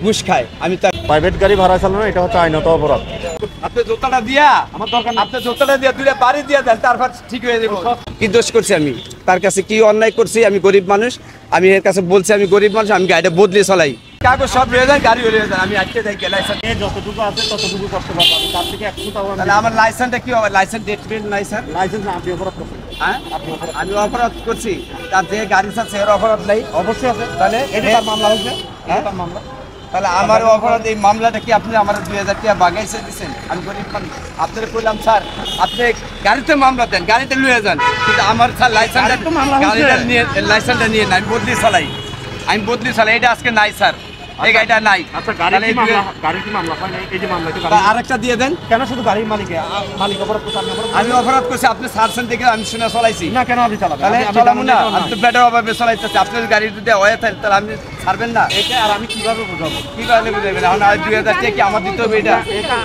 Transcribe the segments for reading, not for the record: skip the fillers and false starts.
ঘুষ খায়। আমি তার প্রাইভেট গাড়ি ভাড়া চালানো এটা হচ্ছে আইনত অপরাধ। আপনি জোতাটা দিয়া আমার দরকার আপনি জোতাটা দিয়া দুইটা বাড়ি দিয়া দেন, তারপর ঠিক হয়ে যাবো। কি দোষ করছি আমি? তার কাছে কি অন্যায় করছি? আমি গরিব মানুষ, আমি এর কাছে বলছি আমি গরিব মানুষ, আমি গাড়িটা বদলে চলাই। কাগজ সব হয়ে যায়, গাড়ি হয়ে যায়, আমি আজকে যাই লাইসেন্স যতটুকু আছে ততটুকু করতে পারবো, তার থেকে একটু তাহলে আমার লাইসেন্সটা কি হবে? লাইসেন্স ডেট ফেল নাই স্যার। লাইসেন্স আপনি অপরাধ করছেন। হ্যাঁ আমি অপরাধ করছি, তার যে গাড়ি চাচ্ছে এর অপরাধ নেই? অবশ্যই আছে। তাহলে এটা তার মামলা হয়েছে, হ্যাঁ তার মামলা। তাহলে আমার অপরাধ, এই মামলাটা কি আপনি আমার 2000 টাকা বাগাইছে দিচ্ছেন? আমি গরিব মানুষ, আপনারা বললাম স্যার আপনি গাড়িতে মামলা দেন, গাড়িতে লুয়ে যান, কিন্তু আমার স্যার লাইসেন্সটা নিয়ে লাইসেন্সটা নিয়ে না, আমি বদলি চালাই, এটা আজকে নাই স্যার, এই গাড়িটা নাই। আচ্ছা গাড়ি কি মামলা হয় না? এই যে মামলা আরেকটা দিয়ে দেন। কেন শুধু গাড়ির মালিক অপরাধ করছে? আমি অপরাধ করছি, আপনি ছাড়ছেন দেখে আমি শুনে চলাইছি না। কেন আপনি চালাবেন? তাহলে চালাবো না, আমি তো ব্যাটার অভাবে চলাইতেছি। আপনার গাড়ি যদি হয়ে থাকে তাহলে আপনি ছাড়বেন না? এটা আর আমি কিভাবে বুঝাবো? কিভাবে বুঝাবেন? এখন 2000 টাকা কি আমার দিতে হবে? এটা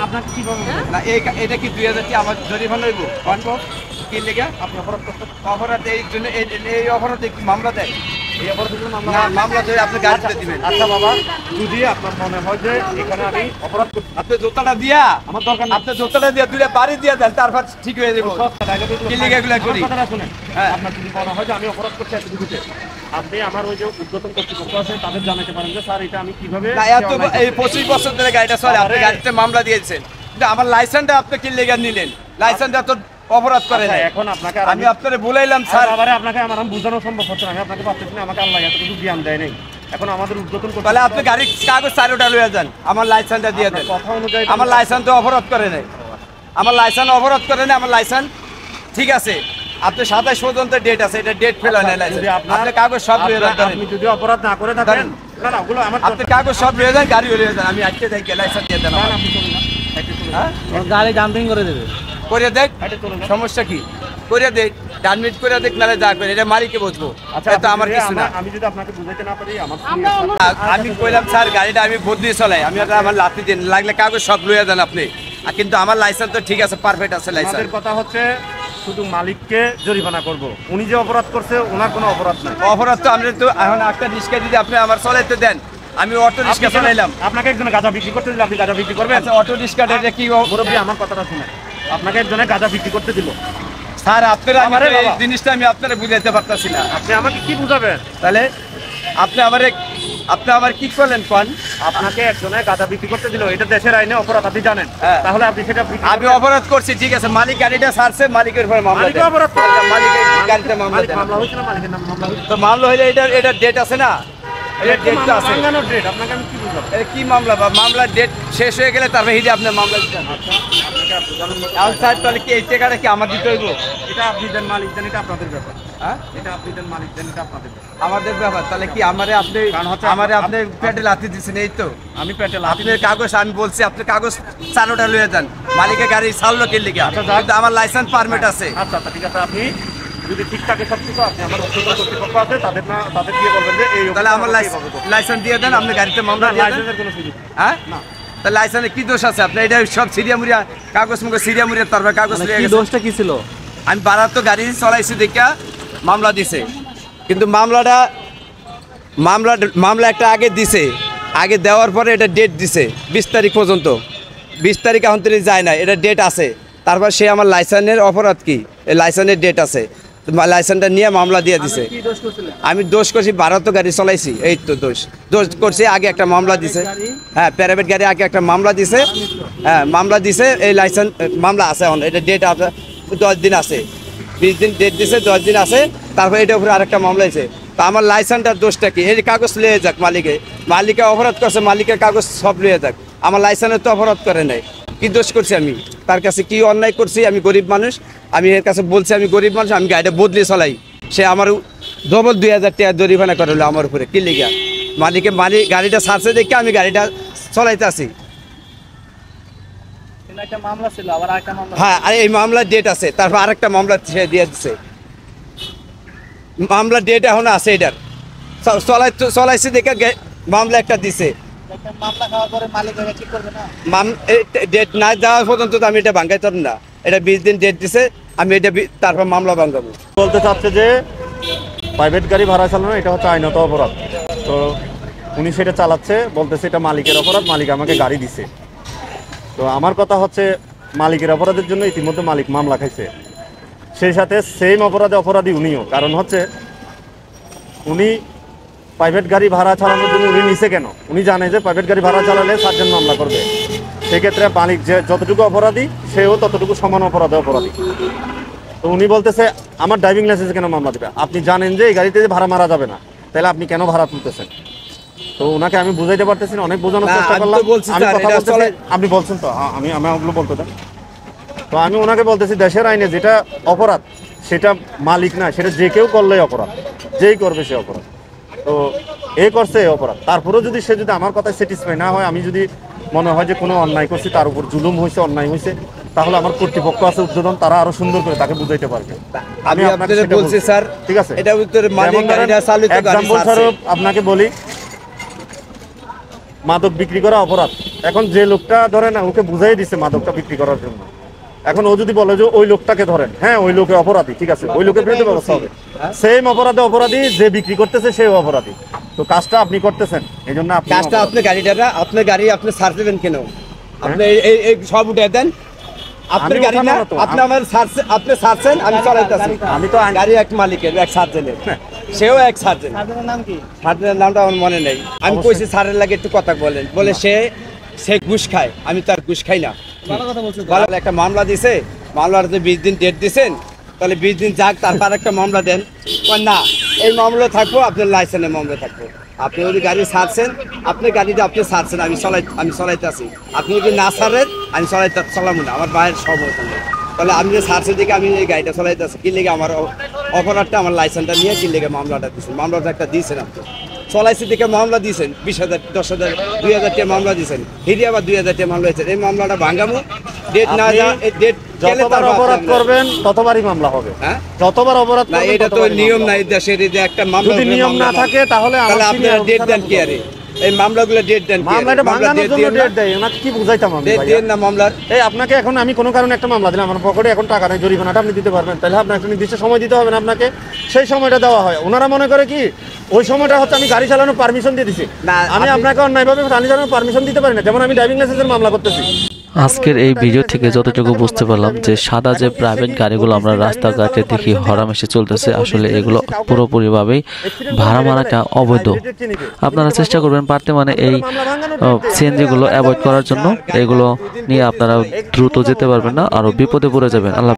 আপনাকে কিভাবে না, এটা কি 2000 টাকা আমার জরিমানা হইব? কি লেগে আপনি অপরাধ করছেন? অপরাধ এই জন্য এই অপরাধে কি মামলা দেয়? এই অপরাধের জন্য না, মামলা ধরে আপনি গাড়িতে দিবেন। আচ্ছা বাবা, যদি আপনার মনে হয় যে এখানে আমি অপরাধ করছি, আপনি জোতাটা দিয়া আমার দরকার নেই। আপনি জোতাটা দিয়া দুইটা বাড়ি দিয়া দেন, তারপর ঠিক হয়ে যাবো। কি লেগে এগুলা করি? শুনেন, হ্যাঁ। আপনার যদি মনে হয় যে আমি অপরাধ করছি এতটুকুতে, আপনি আমার ওই যে উদ্বোধন কর্তৃপক্ষ আছে তাদের জানাতে পারেন যে স্যার এটা আমি কিভাবে। না, এত এই 25 বছর ধরে গাড়িটা চলে, আপনি গাড়িতে মামলা দিয়েছেন, কিন্তু আমার লাইসেন্সটা আপনি কি লেগে নিলেন? লাইসেন্সটা তো অপরাধ করে না। এখন আপনাকে আমি আপনারে বলাইলাম স্যার, আপনাকে আমার বোঝানো সম্ভব হচ্ছে না। আমি আপনাকে পারতেছি না, আমাকে আল্লাহ এতটুকু জ্ঞান দেয় নাই। এখন আমাদের উদ্বোধন করতে তাহলে আপনি গাড়ির কাগজ 4টা লয়ে যান, আমার লাইসেন্সটা দিয়ে দেন। কথা অনুযায়ী আমার লাইসেন্স তো অপরাধ করে নাই, আমার লাইসেন্স অপরাধ করে নাই, আমার লাইসেন্স ঠিক আছে। আপনি 27 পর্যন্ত ডেট আছে, এটা ডেট ফেল হয় না লাইসেন্স। আপনি কাগজ সব লয়ে যান, আপনি যদি অপরাধ না করে থাকেন, না না ওগুলো আমার আপনি কাগজ সব লয়ে যান, গাড়ি লয়ে যান, আমি আজকে যাই লাইসেন্স দিয়ে দেন। আপনি চলুন না, একটু চলুন। হ্যাঁ গাড়ি জাম্পিং করে দেবে, করে দেখ, এটা চলুন না। সমস্যা কি? করে দেখ, ডানমিট করে দেখ, নালে যা করে এটা মালিককে বুঝবো। আচ্ছা এটা আমার কিছু না। আমি যদি আপনাকে বুঝাইতে না পারি আমার আমি কইলাম স্যার গাড়িটা আমি বদলি চলাই, আমি আমার লাথি দিন লাগলে কাগজ সব লয়ে দেন আপনি, কিন্তু আমার লাইসেন্স তো ঠিক আছে, পারফেক্ট আছে লাইসেন্স। আমাদের কথা হচ্ছে শুধু মালিককে জরিমানা করব, উনি যে অপরাধ করছে ওনার কোনো অপরাধ নাই। অপরাধ তো আমরা তো এখন একটা রিক্সা যদি আপনি আমার চলাইতে দেন, আমি অটো রিক্সা চালাইলাম, আপনাকে একজনে গাঁজা বিক্রি করতে দিল, আপনি গাঁজা বিক্রি করবেন? আচ্ছা অটো রিক্সাটা এটা কি? মুরব্বী আমার কথাটা শুনেন, আপনাকে একজনে গাঁজা বিক্রি করতে দিল, স্যার আপনারা আমার আমারে এই বাবা। জিনিসটা আমি আপনারা বুঝাইতে পারতাছি না। আপনি আমাকে কি বুঝাবেন? তাহলে আপনি আমার কি করলেন কোন? আপনাকে একজনে গাঁজা বিক্রি করতে দিল, এটা দেশের আইনে অপরাধ, আপনি জানেন। হ্যাঁ। তাহলে আপনি সেটা আমি অপরাধ করছি, ঠিক আছে, মালিক গাড়িটা ছাড়ছে, মালিকের উপরে মামলা মালিক দেন। অপরাধ করছে। মালিকের গাড়িতে মামলা দেন। মামলা হয়েছে না? মালিকের নাম মামলা হয়েছে। তো মামলা হইলে এটা ডেট আছে না? এটা ডেট তো আছে। ভাঙানোর ডেট আপনাকে আমি কি বুঝাবো? এটা কি মামলা? বা মামলার ডেট শেষ হয়ে গেলে তারপরে হিডে আপনি মামলা দিতেন। আচ্ছা, আপনাকে আর বোঝানোর মতো- আর স্যার তাহলে কি এই টাকাটা কি আমার দিতে হইব? এটা আপনি দেন, মালিক দেন, এটা আপনাদের ব্যাপার। হ্যাঁ এটা আপনি দেন, মালিক দেন, এটা আপনাদের ব্যাপার। আমাদের ব্যাপার। তাহলে কি আমারে আপনি কারণ হচ্ছে আপনি পেটে লাথি দিচ্ছেন? এই তো আমি পেটে আপনি কাগজ, আমি বলছি আপনি কাগজ 4টা লয়ে যান, মালিকের গাড়ি ছাড়লো কি লিখে? আচ্ছা, যাক। কিন্তু আমার লাইসেন্স পারমিট আছে। আচ্ছা আচ্ছা ঠিক আছে, আপনি যদি ঠিক থাকে সব কিছু, আপনি আমার উচ্চতর কর্তৃপক্ষ আছে, তাদের দিয়ে বলবেন যে এই তাহলে আমার লাইসেন্স দিয়ে দেন, আপনি গাড়িতে মামলা দিয়ে দেন। লাইসেন্সের কোনো সুযোগ নেই। হ্যাঁ না। তাহলে লাইসেন্সে কি দোষ আছে? আপনি এটা সব সিরিয়া মুরিয়া কাগজ মুখে সিরিয়া মুরিয়া তারপর কাগজ লিয়ে গেছেন। দোষটা কি ছিল? আমি বারাত তো গাড়ি চলাইছি দেখা মামলা দিছে, কিন্তু মামলা একটা আগে দিছে, আগে দেওয়ার পরে এটা ডেট দিছে 20 তারিখ পর্যন্ত। 20 তারিখ এখন তো যায় না, এটা ডেট আছে। তারপর সে আমার লাইসেন্সের অপরাধ কি? এই লাইসেন্সের ডেট আছে, লাইসেন্সটা নিয়ে মামলা দিয়ে দিছে। আমি দোষ করছি, ভারত গাড়ি চলাইছি, এই তো দোষ করছি। আগে একটা মামলা দিছে, হ্যাঁ প্রাইভেট গাড়ি আগে একটা মামলা দিছে, হ্যাঁ মামলা দিছে। এই লাইসেন্স মামলা আছে এখন, এটা ডেট আপনার 10 দিন আছে, 20 দিন ডেট দিছে, 10 দিন আছে। তারপর এটার উপরে আরেকটা মামলা হয়েছে। তো আমার লাইসেন্সটার দোষটা কি? এই কাগজ লিয়ে যাক, মালিকে অপরাধ করছে, মালিকের কাগজ সব লিয়ে যাক, আমার লাইসেন্সের তো অপরাধ করে নাই। কি দোষ করছি আমি? তার কাছে কি অন্যায় করছি? আমি গরিব মানুষ, আমি এর কাছে বলছি আমি গরিব মানুষ, আমি গাড়িটা বদলে চলাই। সে আমার ডবল 2000 টাকা জরিমানা করলো আমার উপরে, কি লিগা? মালিক গাড়িটা ছাড়ছে দেখে আমি গাড়িটা চলাইতে আছি। একটা মামলা ছিল, আবার আরেকটা মামলা। হ্যাঁ, আর এই মামলার ডেট আছে, তারপর আরেকটা মামলা সে দিয়ে দিচ্ছে। মামলার ডেট এখন আছে, এটার চলাইছে দেখে মামলা একটা দিছে। মামলা খাওয়ার পরে মালিক কি করবে না? ডেট না দেওয়া পর্যন্ত তো আমি এটা ভাঙাই পারব না। এটা 20 দিন ডেট দিছে, আমি এটা তারপর মামলা ভাঙাবো। বলতে চাচ্ছে যে প্রাইভেট গাড়ি ভাড়া চালানো এটা হচ্ছে আইনত অপরাধ। তো উনি সেটা চালাচ্ছে, বলতেছে এটা মালিকের অপরাধ, মালিক আমাকে গাড়ি দিছে। তো আমার কথা হচ্ছে মালিকের অপরাধের জন্য ইতিমধ্যে মালিক মামলা খাইছে, সেই সাথে সেম অপরাধী উনিও। কারণ হচ্ছে উনি প্রাইভেট গাড়ি ভাড়া চালানোর জন্য উনি নিছে কেন? উনি জানে যে প্রাইভেট গাড়ি ভাড়া চালালে 7 জন মামলা করবে, সেক্ষেত্রে মালিক যে যতটুকু অপরাধী সেও ততটুকু সমান অপরাধী। তো উনি বলতেছে আমার ড্রাইভিং লাইসেন্স কেন মামলা দেবে? আপনি জানেন যে এই গাড়িতে যে ভাড়া মারা যাবে না, তাহলে আপনি কেন ভাড়া তুলতেছেন? তো ওনাকে আমি বুঝাইতে পারতেছি না, অনেক বোঝানোর চেষ্টা করলাম। আপনি বলছেন তো, আমি ওগুলো বলতে দেন। তো আমি ওনাকে বলতেছি দেশের আইনে যেটা অপরাধ সেটা মালিক না, সেটা যে কেউ করলেই অপরাধ, যেই করবে সে অপরাধ। তো করছে এই অপরাধ, তারপরেও যদি সে যদি আমার কথায় স্যাটিসফাই না হয়, আমি যদি মনে হয় যে কোনো অন্যায় করছি, তার উপর জুলুম হয়েছে, অন্যায় হয়েছে, তাহলে আমার কর্তৃপক্ষ আছে ঊর্ধ্বতন, তারা আরো সুন্দর করে তাকে বুঝাইতে পারবে। আমি আপনাকে বলছি স্যার, ঠিক আছে, এটা উত্তরে মালিক গাড়িটা চালিত গাড়ি এক্সাম্পল স্বরূপ আপনাকে বলি, মাদক বিক্রি করা অপরাধ। এখন যে লোকটা ধরে না, ওকে বুঝাই দিছে মাদকটা বিক্রি করার জন্য, এখন ও যদি বলে যে ওই লোকটাকে ধরেন, হ্যাঁ ওই লোকে অপরাধী, ঠিক আছে, ওই লোকের বিরুদ্ধে ব্যবস্থা হবে। সেম অপরাধী যে বিক্রি করতেছে সেও অপরাধী। তো কাজটা আপনি করতেছেন, এই জন্য কাজটা আপনি গাড়িটা, আপনার গাড়ি আপনি ছাড় দেবেন কেন? আপনি এই সব উঠে দেন, আপনার গাড়ি না, আপনি আমার আপনি ছাড়ছেন, আমি চালাইতেছি। আমি তো গাড়ি এক মালিকের, এক সার্জেনের, সেও এক সার্জেন। সার্জেনের নাম কি? সার্জেনের নামটা আমার মনে নেই। আমি কইছি স্যারের লাগে একটু কথা বলেন, বলে সে ঘুষ খায়, আমি তার ঘুষ খাই না। ভালো কথা বলছো। একটা মামলা দিছে, মামলার 20 দিন ডেট দিছেন, তাহলে 20 দিন যাক, তারপর একটা মামলা দেন। না, এই মামলা থাকবো, আপনার লাইসেন্সের মামলা থাকবো। আপনি যদি গাড়ি ছাড়ছেন, আপনার গাড়িটা আপনি ছাড়ছেন, আমি চলাইতেছি। আপনি যদি না ছাড়েন, আমি চালাবো না, আমার বাইরের সব ওখানে। তাহলে আমি যে ছাড়ছে দিকে আমি এই গাড়িটা চলাইতেছি, কি লেগে আমার অপরাধটা, আমার লাইসেন্সটা নিয়ে কি লেগে মামলাটা দিচ্ছেন? মামলাটা একটা দিয়েছেন আপনি, চলাইছি দিকে মামলা দিয়েছেন, 20,000, 10,000, 2,000 টাকা মামলা দিয়েছেন, হিরি আবার 2,000 টাকা মামলা হয়েছে। এই মামলাটা ভাঙামো, ডেট না যা, ডেট যতবার অপরাধ করবেন ততবারই মামলা হবে। হ্যাঁ, যতবার অপরাধ না, এটা তো নিয়ম নাই দেশের। এই যে একটা মামলা, যদি নিয়ম না থাকে তাহলে আপনারা ডেট দেন কি? আরে এই মামলাগুলো ডেট দেন কি? মামলাটা ভাঙানোর জন্য ডেট দেয়, ওনাকে কি বুঝাইতাম আমি? ডেট দেন না মামলার। এই আপনাকে এখন আমি কোনো কারণে একটা মামলা দিলাম, আমার পকেটে এখন টাকা নেই, জরিমানাটা আপনি দিতে পারবেন, তাহলে আপনার একটা নির্দিষ্ট সময় দিতে হবে না আপনাকে? সেই সময়টা দেওয়া হয়। ওনারা মনে করে কি ওই সময়টা হচ্ছে আমি গাড়ি চালানোর পারমিশন দিয়ে দিছি, আমি আপনাকে অন্যায়ভাবে গাড়ি চালানোর পারমিশন দিতে পারি না, যেমন আমি ড্রাইভিং লাইসেন্সের মামলা করতেছি। আজকের এই ভিডিও থেকে যতটুকু বুঝতে পারলাম যে সাদা যে প্রাইভেট গাড়িগুলো আমরা রাস্তাঘাটে দেখি হরামেশে চলতেছে, আসলে এগুলো পুরোপুরিভাবেই ভাড়া মারাটা অবৈধ। আপনারা চেষ্টা করবেন পারতে মানে এই সিএনজিগুলো অ্যাভয়েড করার জন্য। এগুলো নিয়ে আপনারা দ্রুত যেতে পারবেন না, আরও বিপদে পড়ে যাবেন। আল্লাহ।